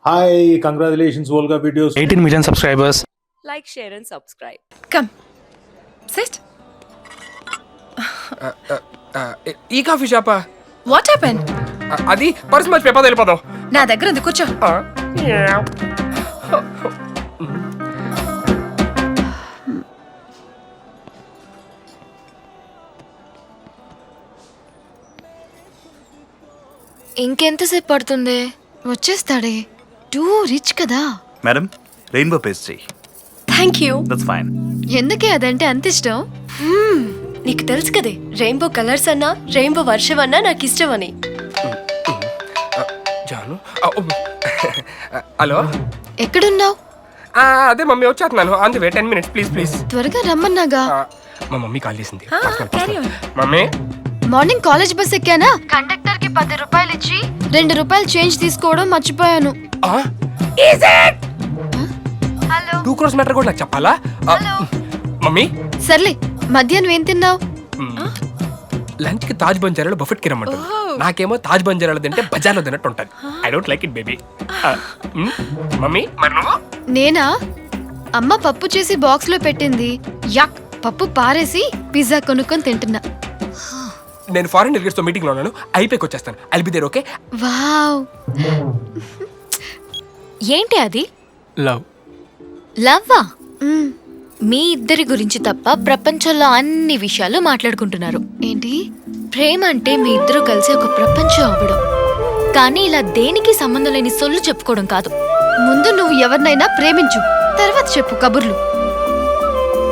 Hi, congratulations, Volga Videos. 18 million subscribers. Like, share and subscribe. Come. Sit. ఈ coffee షాపా? What happened? అది purse మర్చి paper వెళ్ళిపోదాం. నా దగ్గర ఉంది, కూర్చో. ఇంకెంతసేపు పడుతుంది? వచ్చేస్తాడే. టూ రిచ్ కదా. మేడం రెయిన్బో పేస్ట్ చెయ్యి. Thank you. That's fine. ఎందుకే అదంటే అంత ఇష్టం? నీకు తెలుసు కదే రెయిన్బో కలర్స్ అన్నా రెయిన్బో వర్షం అన్నా నాకు ఇష్టం అని. జాను హలో, ఎక్కడున్నావు? అదే మమ్మీ వచ్చేస్తున్నాను. On the way, 10 minutes please. త్వరగా రమ్మన్నాగా. మా మమ్మీ కాల్ చేసింది. carry on. Mummy morning college bus ఎక్కానా, కండక్టర్ కి 10 రూపాయలు ఇచ్చి 2 రూపాయలు చేంజ్ తీసుకోవడం మర్చిపోయాను. 2 crores మ్యాటర్ కూడా నాకు చెప్పాలా? మమ్మీ సర్లే, మధ్యాహ్నం ఏం తిన్నావు? లంచ్ కి తాజ్ బంజారాలో బఫెట్ కి రమ్మంటారు. నాకేమో తాజ్ బంజారాలో తింటే బజార్లో తిన్నట్టు ఉంటుంది. I don't like it baby. Mummy మరి నువ్వు? నేనా? అమ్మ పప్పు చేసి బాక్స్ లో పెట్టింది. యక్, పప్పు పారేసి పిజ్జా కొనుక్కొని తింటున్నా. నేను ఫారెన్ డెలిగేట్స్ తో మీటింగ్ లో ఉన్నాను. అయిపోయి వచ్చేస్తాను. I'll be there. Okay? Wow. ఏంటి అది? లవ్. లవ్వా? మీ ఇద్దరి గురించి తప్ప ప్రపంచంలో అన్ని విషయాలు మాట్లాడుకుంటున్నారు. ఏంటి? ప్రేమ అంటే మీ ఇద్దరు కలిసి ఒక ప్రపంచం అవ్వడం, కానీ ఇలా దేనికి సంబంధం లేని సొల్లు చెప్పుకోవడం కాదు. ముందు నువ్వు ఎవరినైనా ప్రేమించు, తర్వాత చెప్పు కబుర్లు.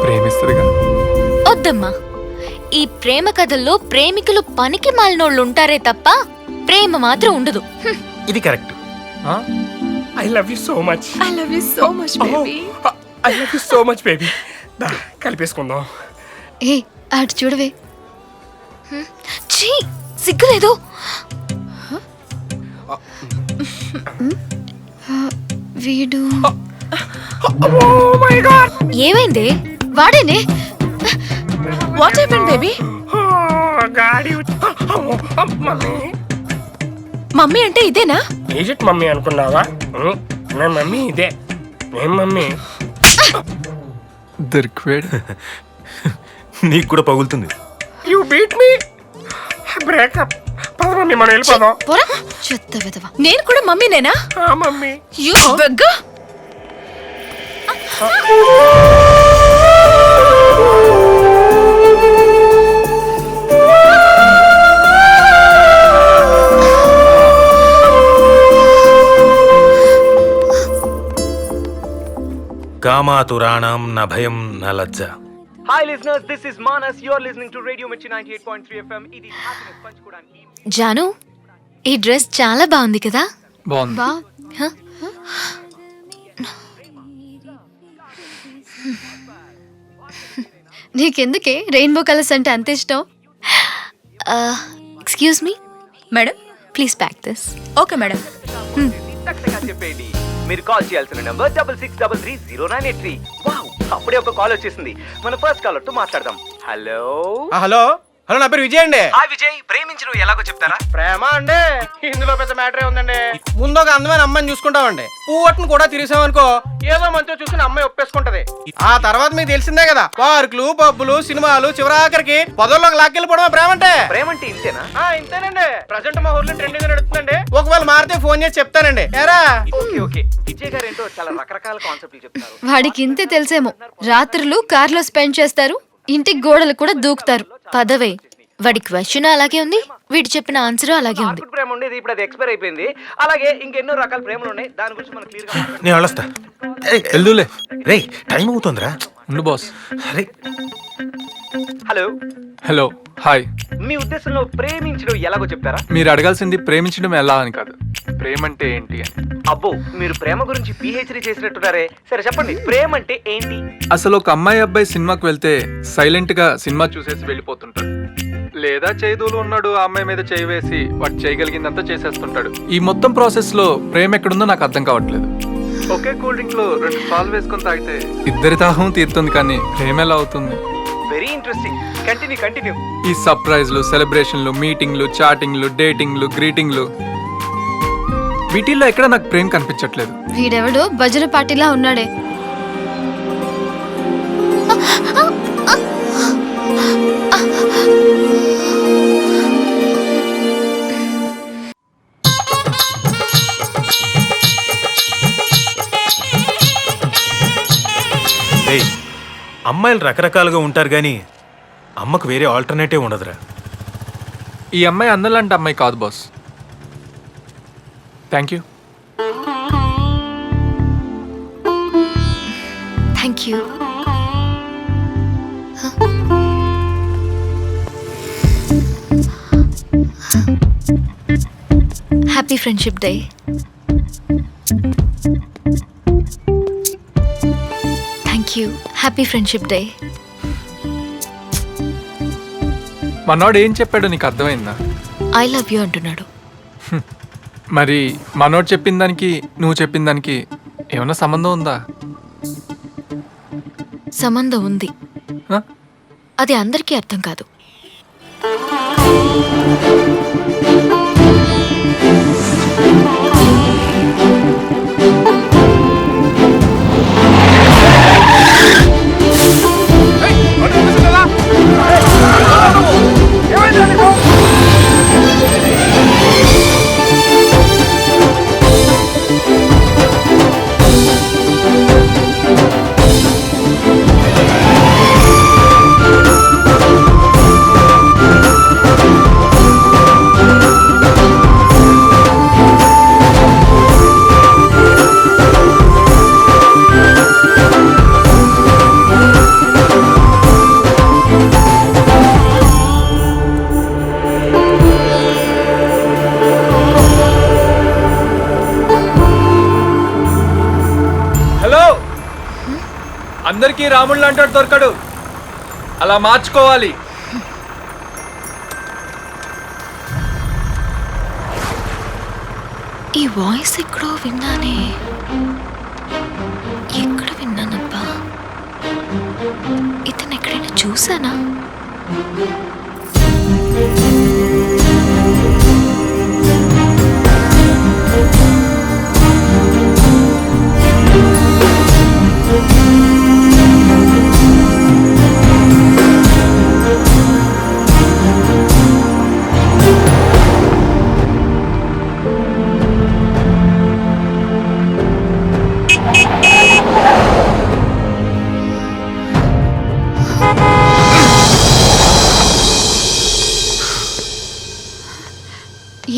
ప్రేమిస్తుందిగా. వద్దమ్మా, ఈ ప్రేమ కథల్లో ప్రేమికులు పనికి మాలినోళ్ళు ఉంటారే తప్ప ప్రేమ మాత్రం ఉండదు. ఇది correct. I love you so much. I love you so much, baby. I love you so much baby. కలిపేసుకుందాం. ఏ అటు చూడవే. ఛీ, సిగ్గులేదు. వీడు Oh my God. ఏమైంది? వాడేనే. What happened, baby? గాడి. మమ్మీ మమ్మీ అంటే ఇదేనా? ఏజెట్ మమ్మీ అనుకున్నావా? నా మమ్మీ ఇదే. ఏం మమ్మీ? దొరికిపోయాడు. నీకు కూడా పగులుతుంది. You beat me. బ్రేకప్. పద మమ్మీ, మనం వెళ్ళిపోదాం. పోరా చెత్త విధవ. నేను కూడా మమ్మీనేనా? Mummy You beg. కామాతురాణం న భయం న లజ్జ. Hi listeners, this is Manas. You're listening to Radio Mirchi 98.3 FM. ఇది happiness పంచుకోవడానికి. జాను, ఈ డ్రెస్ చాలా బాగుంది కదా? బాగుంది. బా హ? నీకెందుకే రెయిన్బో కలర్స్ అంటే అంత ఇష్టం? Excuse me, madam, please pack this. Okay madam. చక్కగా చెప్పేది. మీరు కాల్ చేయాల్సిన నంబర్ 66330983. వావ్, అప్పుడే ఒక కాల్ వచ్చేసింది. మన ఫస్ట్ కాలర్ తో మాట్లాడదాం. హలో హలో హలో, నా పేరు విజయ్ అండి. హాయ్ విజయ్, ప్రేమించడం ఎలాగో చెప్తారా? ప్రేమ అండి, ఇందులో పెద్ద మ్యాటరే ఉందండి. ముందు ఒక అందమైన అమ్మాయిని చూసుకుంటామండి. పువ్వట్టును కూడా తిరిసామనుకో, ఏదో మంచిగా చూసుకుని అమ్మాయి ఒప్పేసుకుంటది. ఆ తర్వాత మీకు తెలిసిందే కదా, పార్కులు, పబ్బులు, సినిమాలు, చివరాఖరికి పదవుల్లోకి లాక్కెళ్ళిపోవడమే ప్రేమ అంటే. ప్రేమ అంటే ఇంతేనా? ఇంతేనండి. ప్రజెంట్ మా ఊర్లో ట్రెండింగ్ నడుస్తుందండి. ఒకవేళ మారితే ఫోన్ చేసి చెప్తానండి. ఎరా ఓకే. విజయ్ గారు ఏంటో చాలా రకరకాల కాన్సెప్ట్లు చెప్తారు. వాడికి ఇంతే తెలుసేమో. రాత్రులు కార్లో స్పెండ్ చేస్తారు, ఇంటికి గోడలు కూడా దూకుతారు. పదవే, వాడి క్వశ్చన్ అలాగే ఉంది, వీడు చెప్పిన ఆన్సర్ అలాగే ఉంది. ఆర్కుడ్ ప్రేమ ఉండేది, ఇప్పుడు అది ఎక్స్పైర్ అయిపోయింది. అలాగే ఇంకెన్నో రకాల ప్రేమలు ఉన్నాయి. దాని గురించి మనం క్లియర్ గా మాట్లాడుకుందాం. నేను వెళ్ళొస్తా. వెళ్దూలే. రే టైం అవుతుందిరా. ఉండు బాస్. అరే హలో, హలో, హాయ్. మీ ఉద్దేశంలో ప్రేమించడం ఎలాగో చెప్తారా? మీరు అడగాల్సింది ప్రేమించడం ఎలా అని కాదు, ప్రేమ అంటే ఏంటి అని. అబ్బో, మీరు ప్రేమ గురించి పిహెచ్డి చేసినట్టున్నారే. సరే చెప్పండి, ప్రేమ అంటే ఏంటి? అసలు ఒక అమ్మాయి అబ్బాయి సినిమాకి వెళ్తే సైలెంట్ గా సినిమా చూసేసి వెళ్ళిపోతుంటాడు, లేదా చేదూలు ఉన్నాడు ఆ అమ్మాయి మీద చేయి వేసి వాడు చేయగలిగిందంతా చేసేస్తుంటాడు. ఈ మొత్తం ప్రాసెస్ లో ప్రేమ ఎక్కడుందో నాకు అర్థం కావట్లేదు. ఒకే కూల్ డ్రింక్ లో 2 సాల్వ్ వేసుకొని తాగితే ఇద్దరి దాహం తీరుతుంది, కానీ ప్రేమ ఎలా అవుతుంది? Very interesting. కంటిన్యూ. ఈ సర్ప్రైజ్లు, సెలబ్రేషన్లు, మీటింగ్లు, చాటింగ్లు, డేటింగ్లు, గ్రీటింగ్లు, వీటిల్లో ఎక్కడ నాకు ప్రేమ కనిపించట్లేదు. వీడెవడో భజన పార్టీలా ఉన్నాడే. ఏయ్, అమ్మాయిలు రకరకాలుగా ఉంటారు కానీ అమ్మకు వేరే ఆల్టర్నేటివ్ ఉండదురా. ఈ అమ్మాయి అందలాంటి అమ్మాయి కాదు boss. Thank you. Thank you. Happy friendship day. Thank you. Happy friendship day. మనోడు ఏం చెప్పాడో నీకు అర్థమైందా? ఐ లవ్ యూ అంటున్నాడు. మరి మనోడు చెప్పిన దానికి నువ్వు చెప్పిన దానికి ఏమైనా సంబంధం ఉందా? సంబంధం ఉంది. హ? అది అందరికీ అర్థం కాదు. హలో, అందరికీ రాముళ్ళు అంటాడు దొరకడు, అలా మార్చుకోవాలి. ఈ వాయిస్ ఎక్కడో విన్నానే. ఎక్కడ విన్నానబ్బా? ఇతను ఎక్కడైనా చూసానా?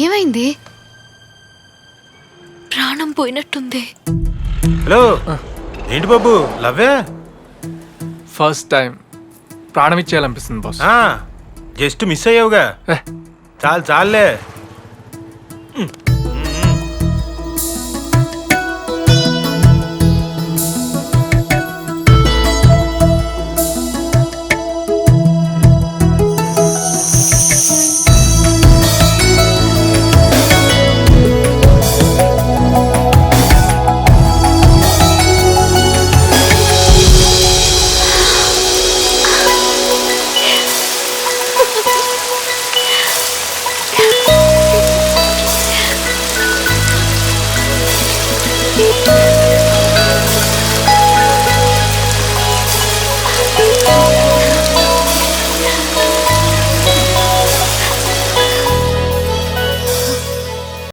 ఏమైంది? ప్రాణం పోయినట్టుంది. హలో, ఏంటి బాబు లవ్వే? ఫస్ట్ టైం ప్రాణం ఇచ్చేయాలనిపిస్తుంది బాస్. జస్ట్ మిస్ అయ్యావుగా. ఏ, చాలు చాలులే.